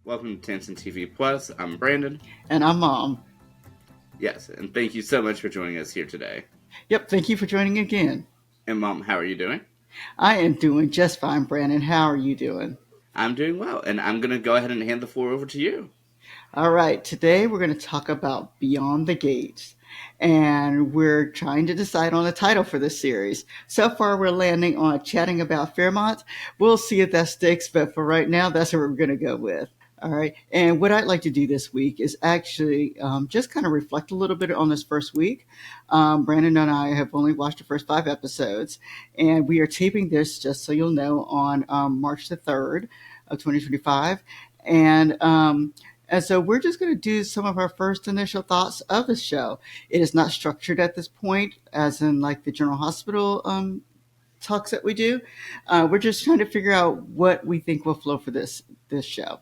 Welcome to Tansson TV Plus. I'm Brandon. And I'm Mom. Yes, and thank you so much for joining us here today. Yep, thank you for joining again. And Mom, how are you doing? I am doing just fine, Brandon. How are you doing? I'm doing well, and I'm going to go ahead and hand the floor over to you. All right, today we're going to talk about Beyond the Gates. And we're trying to decide on a title for this series. So far, we're landing on chatting about Fairmont. We'll see if that sticks, but for right now, that's what we're going to go with. All right. And what I'd like to do this week is actually just kind of reflect a little bit on this first week. Brandon and I have only watched the first 5 episodes, and we are taping this, just so you'll know, on March the 3rd of 2025. And so we're just going to do some of our first initial thoughts of the show. It is not structured at this point, as in like the General Hospital talks that we do. We're just trying to figure out what we think will flow for this show.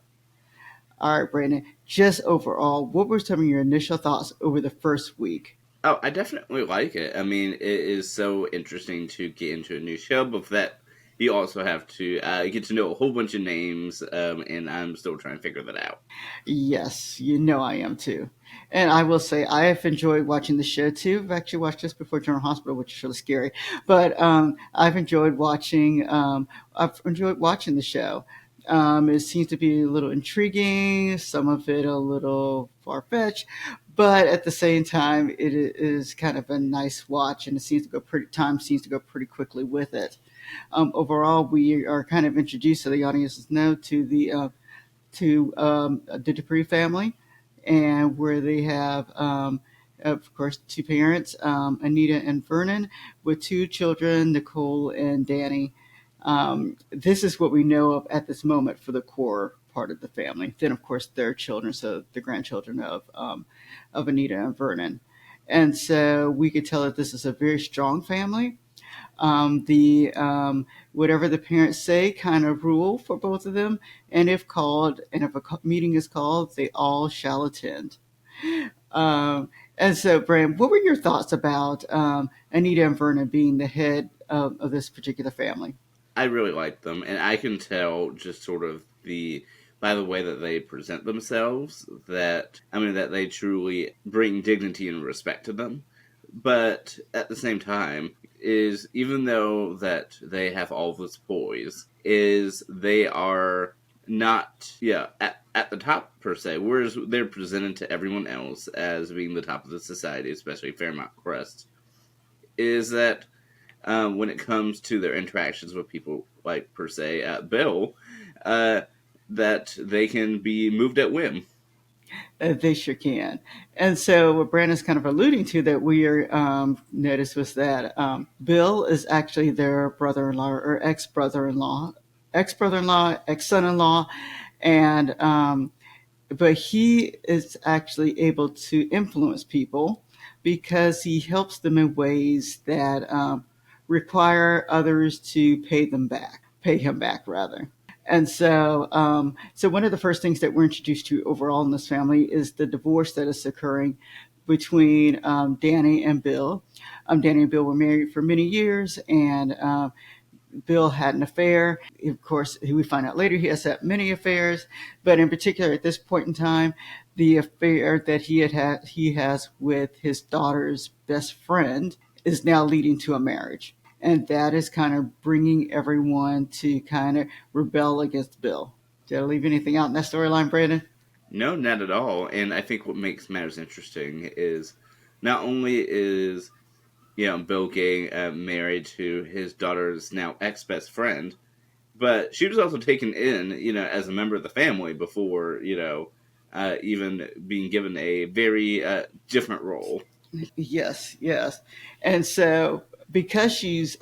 All right, Brandon, just overall, what were some of your initial thoughts over the first week? Oh, I definitely like it. I mean, it is so interesting to get into a new show, but for that, you also have to get to know a whole bunch of names, and I'm still trying to figure that out. Yes, you know I am too. And I will say I have enjoyed watching the show too. I've actually watched this before General Hospital, which is really scary. But I've enjoyed watching. I've enjoyed watching the show. It seems to be a little intriguing, some of it a little far fetched, but at the same time, it is kind of a nice watch, and it seems to go pretty. Time seems to go pretty quickly with it. Overall, we are kind of introduced, so the audiences know, to the Dupree family, and where they have, of course, 2 parents, Anita and Vernon, with 2 children, Nicole and Danny. This is what we know of at this moment for the core part of the family. Then, of course, their children, so the grandchildren of Anita and Vernon. And so we could tell that this is a very strong family. The whatever the parents say kind of rule for both of them, and if a meeting is called, they all shall attend. And so, Bram, what were your thoughts about Anita and Vernon being the head of this particular family? I really like them, and I can tell just sort of by the way that they present themselves that they truly bring dignity and respect to them. But at the same time, is even though that they have all this poise, is they are not at the top per se, whereas they're presented to everyone else as being the top of the society, especially Fairmont Crest, is that when it comes to their interactions with people like per se Bill, that they can be moved at whim. They sure can. And so what Brandon's kind of alluding to that we are noticed was that Bill is actually their brother-in-law or ex-brother-in-law, ex-son-in-law, and but he is actually able to influence people because he helps them in ways that require others to pay him back rather. And so one of the first things that we're introduced to overall in this family is the divorce that is occurring between Danny and Bill. Danny and Bill were married for many years, and Bill had an affair. Of course, we find out later he has had many affairs, but in particular at this point in time, the affair that he has with his daughter's best friend is now leading to a marriage. And that is kind of bringing everyone to kind of rebel against Bill. Did I leave anything out in that storyline, Brandon? No, not at all. And I think what makes matters interesting is not only is Bill getting married to his daughter's now ex-best friend, but she was also taken in, as a member of the family before, even being given a very different role. Yes. And so because she's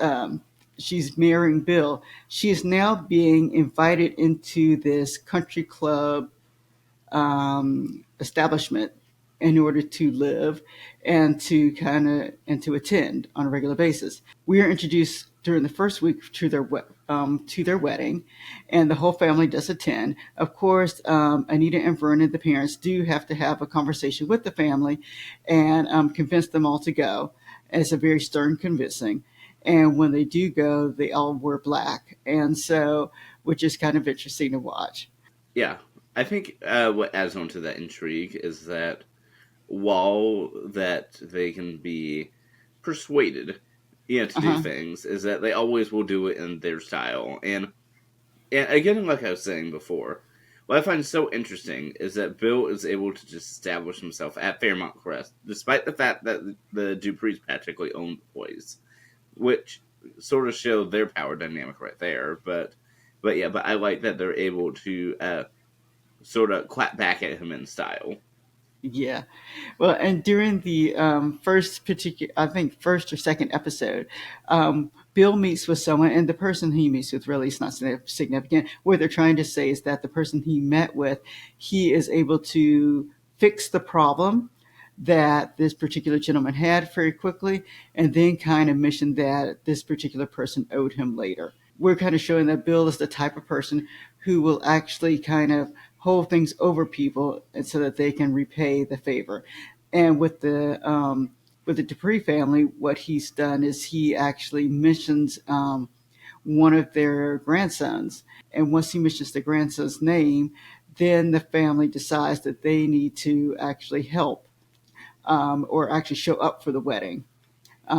marrying Bill, she is now being invited into this country club establishment in order to live and to attend on a regular basis. We are introduced during the first week to their wedding, and the whole family does attend. Of course, Anita and Vernon, the parents, do have to have a conversation with the family and convince them all to go. It's a very stern convincing. And when they do go, they all wear black, and so which is kind of interesting to watch. Yeah, I think what adds on to that intrigue is that while that they can be persuaded, to do Uh-huh. things, is that they always will do it in their style. And again, like I was saying before, what I find so interesting is that Bill is able to just establish himself at Fairmont Crest, despite the fact that the Duprees practically own the place, which sort of showed their power dynamic right there. But I like that they're able to sort of clap back at him in style. Yeah. Well, and during the first particular, I think first or second episode, Bill meets with someone, and the person he meets with really is not significant. What they're trying to say is that the person he met with, he is able to fix the problem that this particular gentleman had very quickly, and then kind of mention that this particular person owed him later. We're kind of showing that Bill is the type of person who will actually kind of hold things over people and so that they can repay the favor. And with the Dupree family, what he's done is he actually mentions one of their grandsons, and once he mentions the grandson's name, then the family decides that they need to actually help or actually show up for the wedding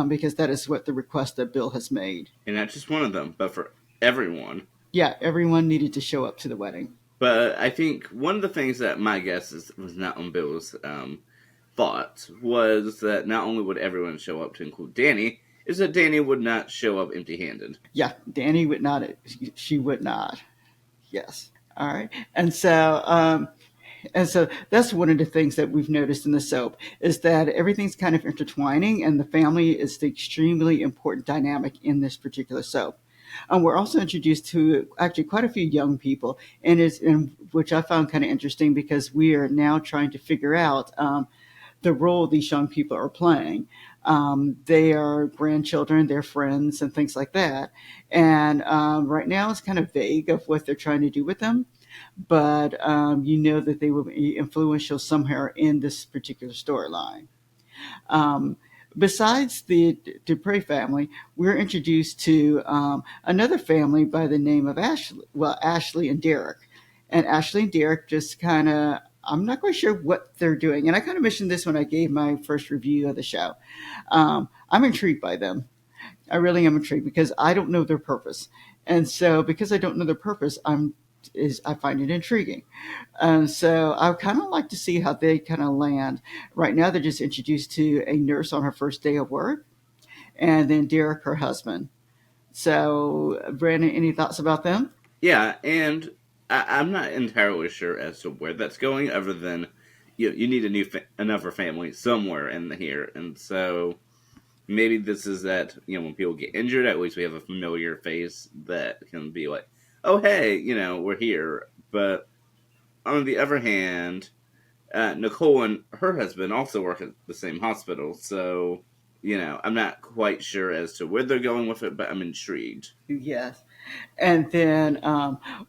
because that is what the request that Bill has made. And not just one of them, but for everyone. Yeah, everyone needed to show up to the wedding. But I think one of the things that my guess was not on Bill's thoughts was that not only would everyone show up to include Danny, is that Danny would not show up empty handed. Yeah, Danny would not. She would not. Yes. All right. And so that's one of the things that we've noticed in the soap is that everything's kind of intertwining, and the family is the extremely important dynamic in this particular soap. We're also introduced to actually quite a few young people, which I found kind of interesting because we are now trying to figure out the role these young people are playing. They are grandchildren, they're friends, and things like that. And right now it's kind of vague of what they're trying to do with them, but you know that they will be influential somewhere in this particular storyline. Um, Besides the Dupre family, we're introduced to another family by the name of Ashley and Derek. And Ashley and Derek just kind of, I'm not quite sure what they're doing. And I kind of mentioned this when I gave my first review of the show. I'm intrigued by them. I really am intrigued because I don't know their purpose. And so because I don't know their purpose, I find it intriguing. And so I kind of like to see how they kind of land. Right now, they're just introduced to a nurse on her first day of work, and then Derek, her husband. So, Brandon, any thoughts about them? Yeah, and I'm not entirely sure as to where that's going, other than you need another family somewhere in here, and so maybe this is that when people get injured, at least we have a familiar face that can be like, oh hey, we're here. But on the other hand, Nicole and her husband also work at the same hospital, so I'm not quite sure as to where they're going with it, but I'm intrigued. Yes. And then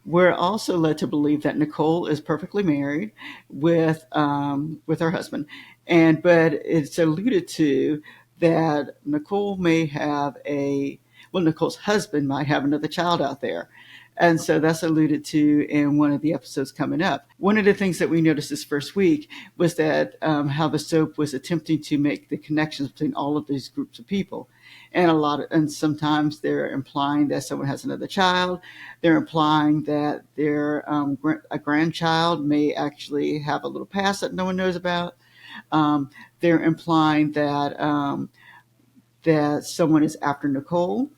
we're also led to believe that Nicole is perfectly married with her husband, but it's alluded to that Nicole's husband might have another child out there. And so that's alluded to in one of the episodes coming up. One of the things that we noticed this first week was that how the soap was attempting to make the connections between all of these groups of people, and sometimes they're implying that someone has another child. They're implying that a grandchild may actually have a little past that no one knows about. They're implying that someone is after Nicole.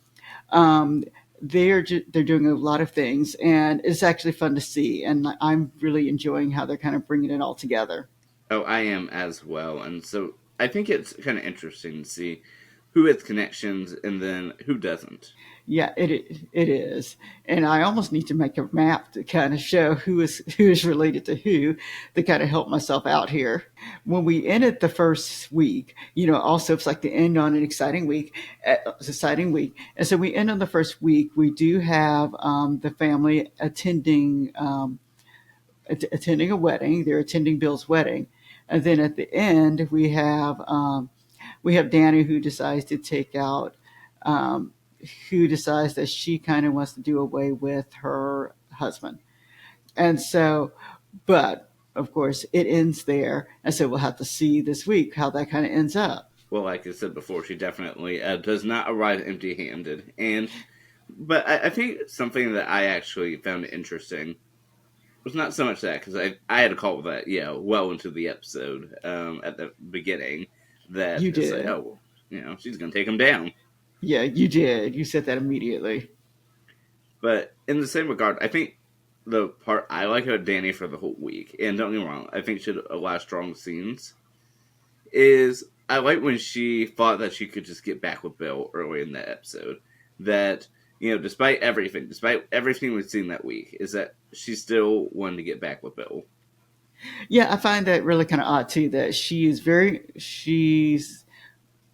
Um, they're doing a lot of things, and it's actually fun to see. And I'm really enjoying how they're kind of bringing it all together. Oh, I am as well, and so I think it's kind of interesting to see who has connections and then who doesn't. Yeah, it is, and I almost need to make a map to kind of show who is related to who to kind of help myself out here. When we ended the first week, also it's like to end on an exciting week, and so we end on the first week. We do have the family attending a wedding. They're attending Bill's wedding, and then at the end we have Danny who decides to take out. Who decides that she kind of wants to do away with her husband. And so But of course, it ends there, and so we'll have to see this week how that kind of ends up. Well, like I said before, she definitely does not arrive empty-handed, and but I think something that I actually found interesting was not so much that because I had a call with that well into the episode at the beginning that You it's like did. oh well, she's gonna take him down. Yeah, you did. You said that immediately. But in the same regard, I think the part I like about Danny for the whole week, and don't get me wrong, I think she had a lot of strong scenes, is I like when she thought that she could just get back with Bill early in that episode. That, despite everything we've seen that week, is that she still wanted to get back with Bill. Yeah, I find that really kind of odd too. That she's.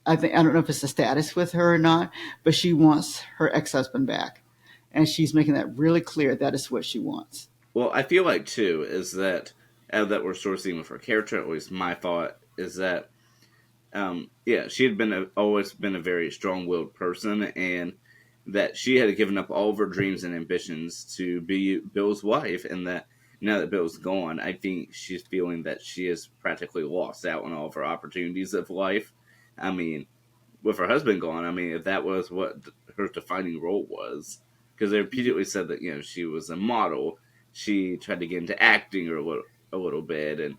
I don't know if it's a status with her or not, but she wants her ex husband back, and she's making that really clear. That is what she wants. Well, I feel like, too, is that we're sort of seeing with her character, at least my thought, is that she had always been a very strong-willed person, and that she had given up all of her dreams and ambitions to be Bill's wife, and that now that Bill's gone, I think she's feeling that she has practically lost out on all of her opportunities of life. I mean, with her husband gone, I mean, if that was what her defining role was, because they repeatedly said that she was a model, she tried to get into acting or a little bit, and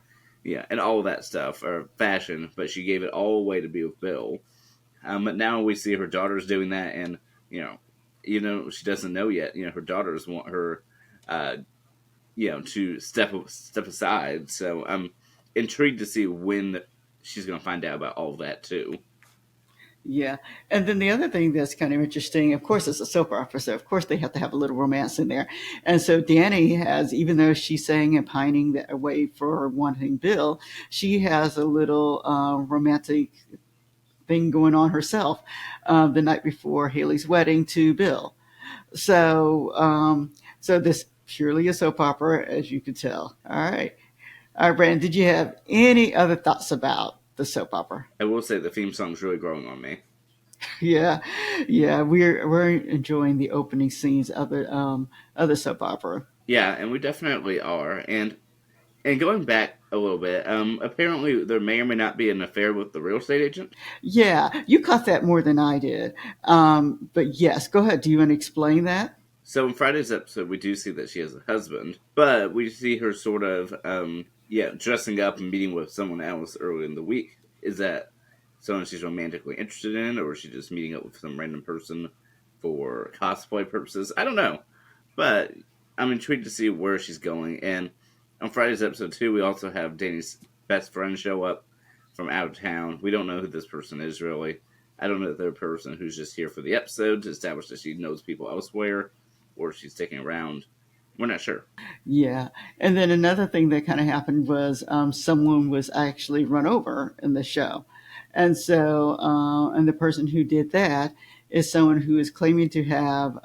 and all of that stuff or fashion, but she gave it all away to be with Bill. But now we see her daughters doing that, and she doesn't know yet. Her daughters want her, uh, to step aside. So I'm intrigued to see when she's going to find out about all of that too. Yeah. And then the other thing that's kind of interesting, of course, it's a soap opera, so of course they have to have a little romance in there. And so Danny has, even though she's saying and pining that away for wanting Bill, she has a little romantic thing going on herself the night before Haley's wedding to Bill. So this purely a soap opera, as you could tell. All right. All right, Brandon, did you have any other thoughts about the soap opera? I will say the theme song's really growing on me. Yeah, yeah, we're enjoying the opening scenes of the other soap opera. Yeah, and we definitely are. And going back a little bit, apparently there may or may not be an affair with the real estate agent. Yeah, you caught that more than I did. But yes, go ahead. Do you want to explain that? So in Friday's episode, we do see that she has a husband, but we see her sort of, dressing up and meeting with someone else early in the week. Is that someone she's romantically interested in, or is she just meeting up with some random person for cosplay purposes? I don't know, but I'm intrigued to see where she's going. And on Friday's episode too, we also have Danny's best friend show up from out of town. We don't know who this person is really. I don't know if they're a person who's just here for the episode to establish that she knows people elsewhere, or she's sticking around. We're not sure. Yeah, and then another thing that kind of happened was someone was actually run over in the show, and so and the person who did that is someone who is claiming to have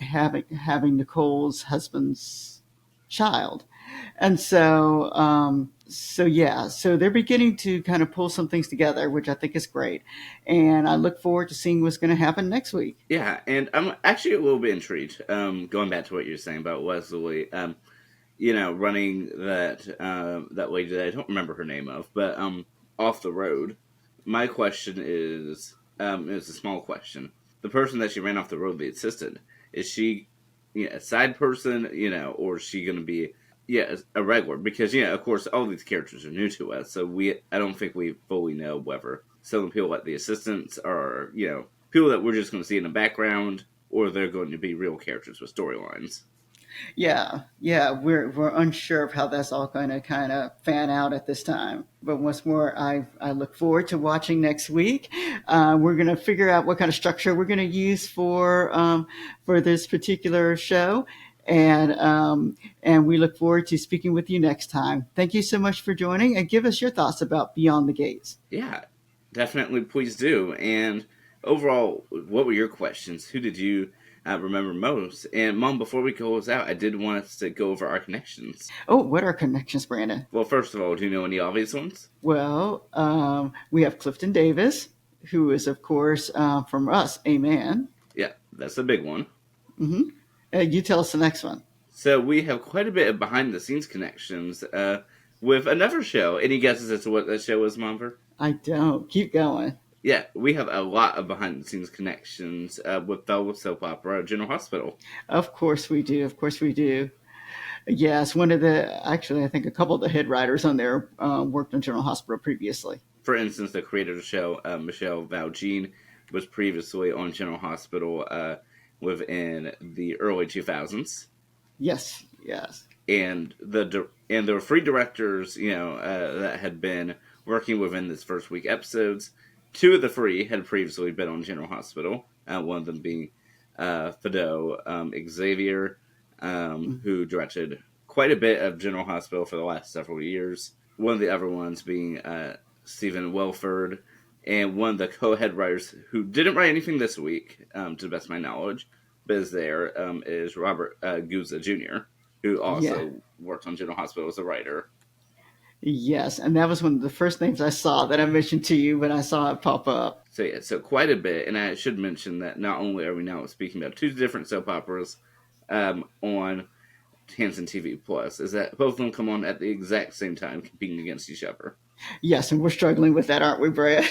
having Nicole's husband's child. And so they're beginning to kind of pull some things together, which I think is great. And I look forward to seeing what's going to happen next week. Yeah, and I'm actually a little bit intrigued. Going back to what you're saying about Leslie, running that lady that I don't remember her name of, but off the road. My question is, it's a small question. The person that she ran off the road, the assistant, is she, a side person, or is she going to be, a regular? Because of course, all these characters are new to us, so I don't think we fully know whether some of the people like the assistants are, people that we're just going to see in the background, or they're going to be real characters with storylines. Yeah, we're unsure of how that's all going to kind of fan out at this time. But once more, I look forward to watching next week. We're going to figure out what kind of structure we're going to use for this particular show, and we look forward to speaking with you next time. Thank you so much for joining, and give us your thoughts about Beyond the Gates. Yeah, definitely, please do. And overall, what were your questions? Who did you remember most? And Mom, before we close out, I did want us to go over our connections. Oh, what are connections, Brandon? Well, first of all, do you know any obvious ones? Well, we have Clifton Davis, who is, of course, from us, a man. Yeah, that's a big one. Mm-hmm. You tell us the next one. So we have quite a bit of behind the scenes connections with another show. Any guesses as to what that show is, Monver? I don't. Keep going. Yeah, we have a lot of behind the scenes connections with fellow soap opera General Hospital. Of course we do. Of course we do. Yes, one of the actually, I think a couple of the head writers on there worked on General Hospital previously. For instance, the creator of the show, Michelle Valjean, was previously on General Hospital within the early 2000s. Yes, yes. And there were three directors, that had been working within this first week episodes. Two of the three had previously been on General Hospital. One of them being Fido Xavier, who directed quite a bit of General Hospital for the last several years. One of the other ones being Stephen Welford, and one of the co-head writers who didn't write anything this week, to the best of my knowledge, but is there, is Robert Guza Jr., who Yeah. also worked on General Hospital as a writer. Yes, and that was one of the first names I saw that I mentioned to you when I saw it pop up. So yeah, so quite a bit, and I should mention that not only are we now speaking about two different soap operas on Tansson TV Plus, is that both of them come on at the exact same time, competing against each other. Yes, and we're struggling with that, aren't we, Brad?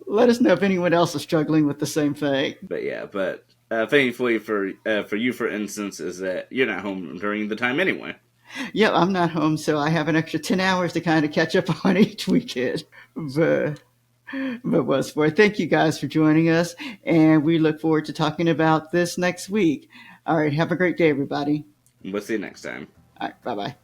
Let us know if anyone else is struggling with the same thing. But yeah, thankfully for you, for instance, is that you're not home during the time anyway. Yeah, I'm not home, so I have an extra 10 hours to kind of catch up on each weekend. But, but was for thank you guys for joining us, and we look forward to talking about this next week. All right, have a great day, everybody. And we'll see you next time. All right, bye bye.